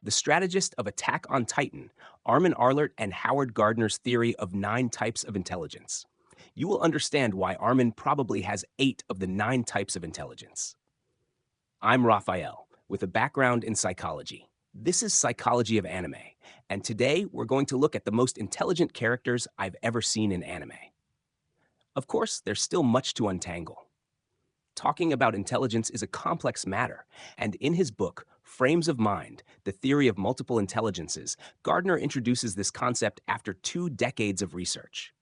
the strategist of Attack on Titan, Armin Arlert and Howard Gardner's theory of 9 types of intelligence. You will understand why Armin probably has 8 of the 9 types of intelligence. I'm Raphael, with a background in psychology. This is Psychology of Anime, and today we're going to look at the most intelligent characters I've ever seen in anime. Of course, there's still much to untangle. Talking about intelligence is a complex matter, and in his book, Frames of Mind, The Theory of Multiple Intelligences, Gardner introduces this concept after 2 decades of research.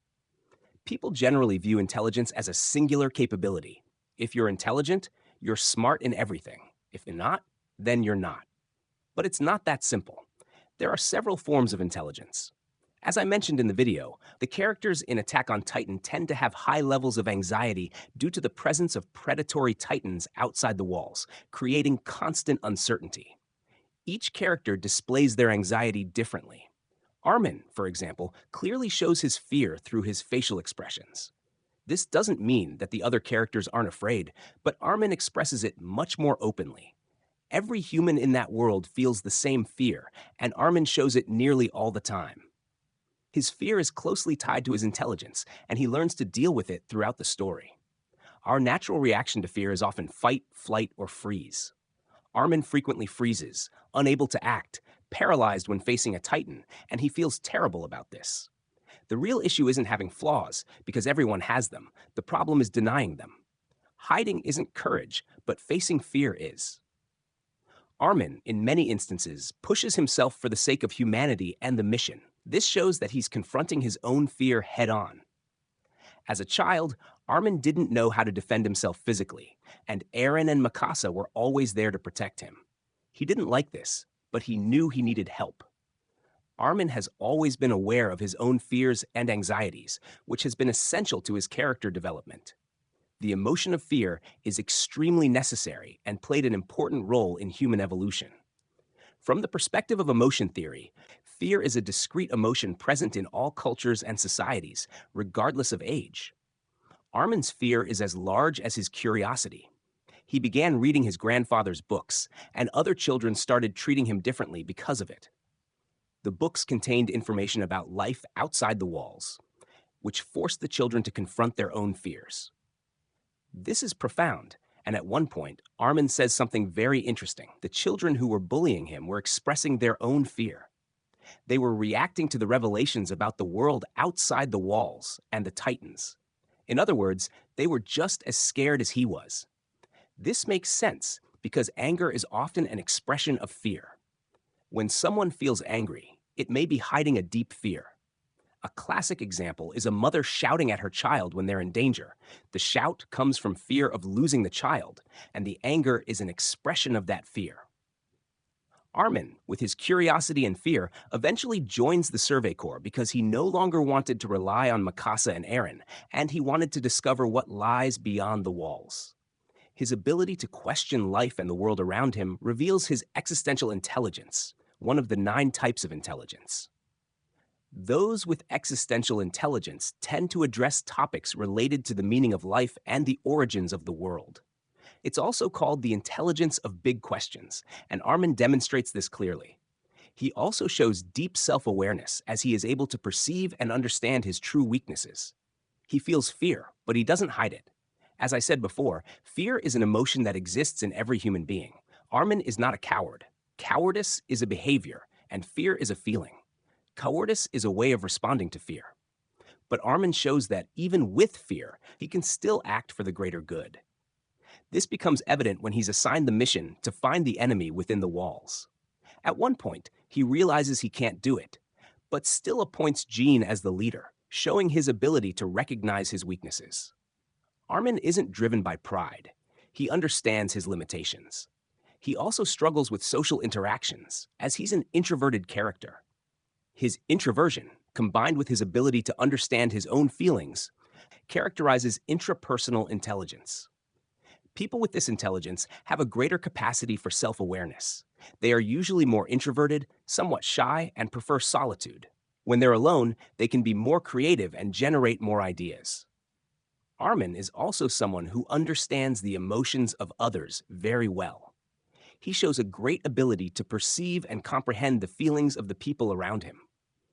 People generally view intelligence as a singular capability. If you're intelligent, you're smart in everything. If you're not, then you're not. But it's not that simple. There are several forms of intelligence. As I mentioned in the video, the characters in Attack on Titan tend to have high levels of anxiety due to the presence of predatory titans outside the walls, creating constant uncertainty. Each character displays their anxiety differently. Armin, for example, clearly shows his fear through his facial expressions. This doesn't mean that the other characters aren't afraid, but Armin expresses it much more openly. Every human in that world feels the same fear, and Armin shows it nearly all the time. His fear is closely tied to his intelligence, and he learns to deal with it throughout the story. Our natural reaction to fear is often fight, flight, or freeze. Armin frequently freezes, unable to act, paralyzed when facing a titan, and he feels terrible about this. The real issue isn't having flaws, because everyone has them. The problem is denying them. Hiding isn't courage, but facing fear is. Armin, in many instances, pushes himself for the sake of humanity and the mission. This shows that he's confronting his own fear head-on. As a child, Armin didn't know how to defend himself physically, and Eren and Mikasa were always there to protect him. He didn't like this, but he knew he needed help. Armin has always been aware of his own fears and anxieties, which has been essential to his character development. The emotion of fear is extremely necessary and played an important role in human evolution. From the perspective of emotion theory, fear is a discrete emotion present in all cultures and societies, regardless of age. Armin's fear is as large as his curiosity. He began reading his grandfather's books, and other children started treating him differently because of it. The books contained information about life outside the walls, which forced the children to confront their own fears. This is profound, and at one point, Armin says something very interesting. The children who were bullying him were expressing their own fear. They were reacting to the revelations about the world outside the walls and the Titans. In other words, they were just as scared as he was. This makes sense because anger is often an expression of fear. When someone feels angry, it may be hiding a deep fear. A classic example is a mother shouting at her child when they're in danger. The shout comes from fear of losing the child, and the anger is an expression of that fear. Armin, with his curiosity and fear, eventually joins the Survey Corps because he no longer wanted to rely on Mikasa and Eren, and he wanted to discover what lies beyond the walls. His ability to question life and the world around him reveals his existential intelligence, one of the 9 types of intelligence. Those with existential intelligence tend to address topics related to the meaning of life and the origins of the world. It's also called the intelligence of big questions, and Armin demonstrates this clearly. He also shows deep self-awareness as he is able to perceive and understand his true weaknesses. He feels fear, but he doesn't hide it. As I said before, fear is an emotion that exists in every human being. Armin is not a coward. Cowardice is a behavior, and fear is a feeling. Cowardice is a way of responding to fear. But Armin shows that even with fear, he can still act for the greater good. This becomes evident when he's assigned the mission to find the enemy within the walls. At one point, he realizes he can't do it, but still appoints Jean as the leader, showing his ability to recognize his weaknesses. Armin isn't driven by pride. He understands his limitations. He also struggles with social interactions, as he's an introverted character. His introversion, combined with his ability to understand his own feelings, characterizes intrapersonal intelligence. People with this intelligence have a greater capacity for self-awareness. They are usually more introverted, somewhat shy, and prefer solitude. When they're alone, they can be more creative and generate more ideas. Armin is also someone who understands the emotions of others very well. He shows a great ability to perceive and comprehend the feelings of the people around him.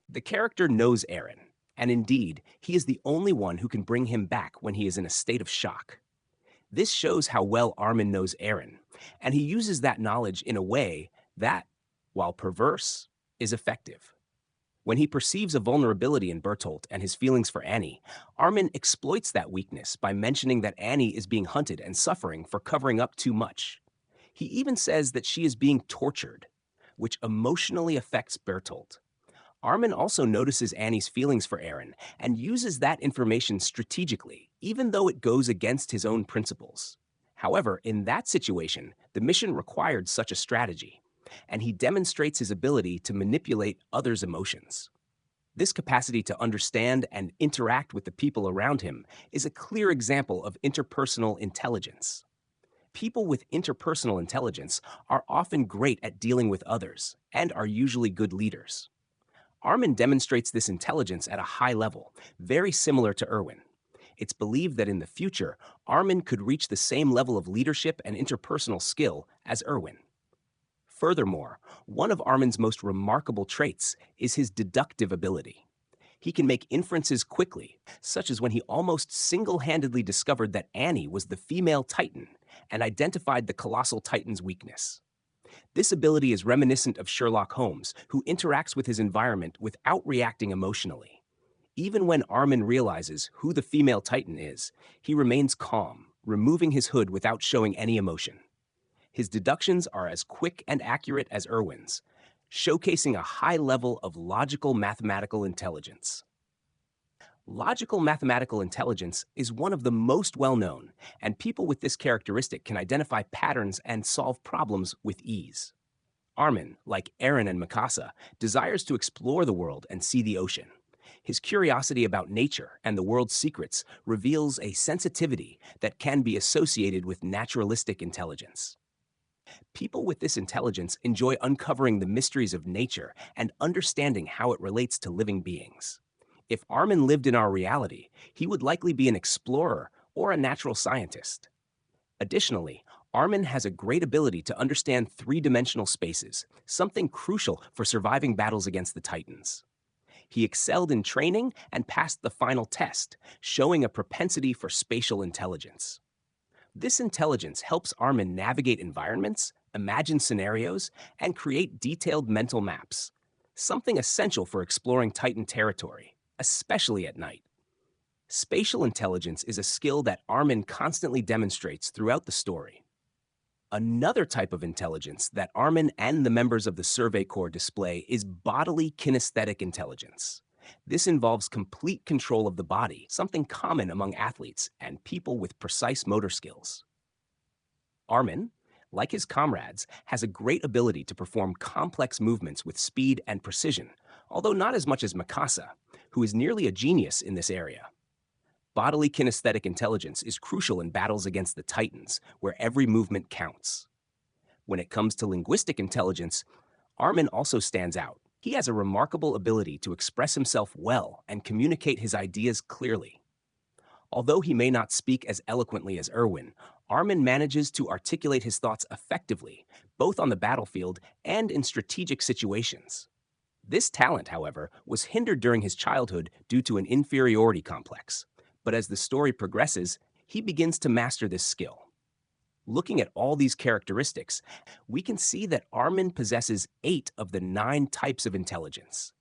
The character knows Eren, and indeed, he is the only one who can bring him back when he is in a state of shock. This shows how well Armin knows Eren, and he uses that knowledge in a way that, while perverse, is effective. When he perceives a vulnerability in Bertolt and his feelings for Annie, Armin exploits that weakness by mentioning that Annie is being hunted and suffering for covering up too much. He even says that she is being tortured, which emotionally affects Bertolt. Armin also notices Annie's feelings for Eren and uses that information strategically, even though it goes against his own principles. However, in that situation, the mission required such a strategy, and he demonstrates his ability to manipulate others' emotions. This capacity to understand and interact with the people around him is a clear example of interpersonal intelligence. People with interpersonal intelligence are often great at dealing with others and are usually good leaders. Armin demonstrates this intelligence at a high level, very similar to Erwin. It's believed that in the future, Armin could reach the same level of leadership and interpersonal skill as Erwin. Furthermore, one of Armin's most remarkable traits is his deductive ability. He can make inferences quickly, such as when he almost single-handedly discovered that Annie was the female Titan and identified the colossal Titan's weakness. This ability is reminiscent of Sherlock Holmes, who interacts with his environment without reacting emotionally. Even when Armin realizes who the female Titan is, he remains calm, removing his hood without showing any emotion. His deductions are as quick and accurate as Erwin's, showcasing a high level of logical mathematical intelligence. Logical mathematical intelligence is one of the most well-known, and people with this characteristic can identify patterns and solve problems with ease. Armin, like Eren and Mikasa, desires to explore the world and see the ocean. His curiosity about nature and the world's secrets reveals a sensitivity that can be associated with naturalistic intelligence. People with this intelligence enjoy uncovering the mysteries of nature and understanding how it relates to living beings. If Armin lived in our reality, he would likely be an explorer or a natural scientist. Additionally, Armin has a great ability to understand three-dimensional spaces, something crucial for surviving battles against the Titans. He excelled in training and passed the final test, showing a propensity for spatial intelligence. This intelligence helps Armin navigate environments, imagine scenarios, and create detailed mental maps, something essential for exploring Titan territory, especially at night. Spatial intelligence is a skill that Armin constantly demonstrates throughout the story. Another type of intelligence that Armin and the members of the Survey Corps display is bodily kinesthetic intelligence. This involves complete control of the body, something common among athletes and people with precise motor skills. Armin, like his comrades, has a great ability to perform complex movements with speed and precision, although not as much as Mikasa, who is nearly a genius in this area. Bodily kinesthetic intelligence is crucial in battles against the Titans, where every movement counts. When it comes to linguistic intelligence, Armin also stands out. He has a remarkable ability to express himself well and communicate his ideas clearly. Although he may not speak as eloquently as Erwin, Armin manages to articulate his thoughts effectively, both on the battlefield and in strategic situations. This talent, however, was hindered during his childhood due to an inferiority complex. But as the story progresses, he begins to master this skill. Looking at all these characteristics, we can see that Armin possesses 8 of the 9 types of intelligence.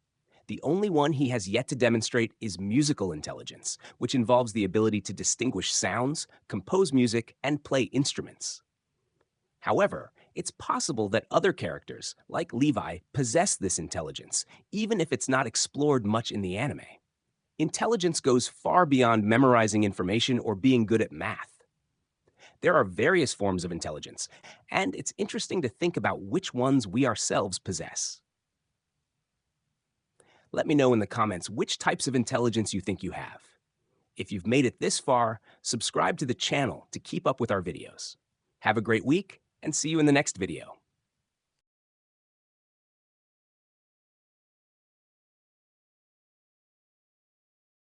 The only one he has yet to demonstrate is musical intelligence, which involves the ability to distinguish sounds, compose music, and play instruments. However, it's possible that other characters, like Levi, possess this intelligence, even if it's not explored much in the anime. Intelligence goes far beyond memorizing information or being good at math. There are various forms of intelligence, and it's interesting to think about which ones we ourselves possess. Let me know in the comments which types of intelligence you think you have. If you've made it this far, subscribe to the channel to keep up with our videos. Have a great week, and see you in the next video.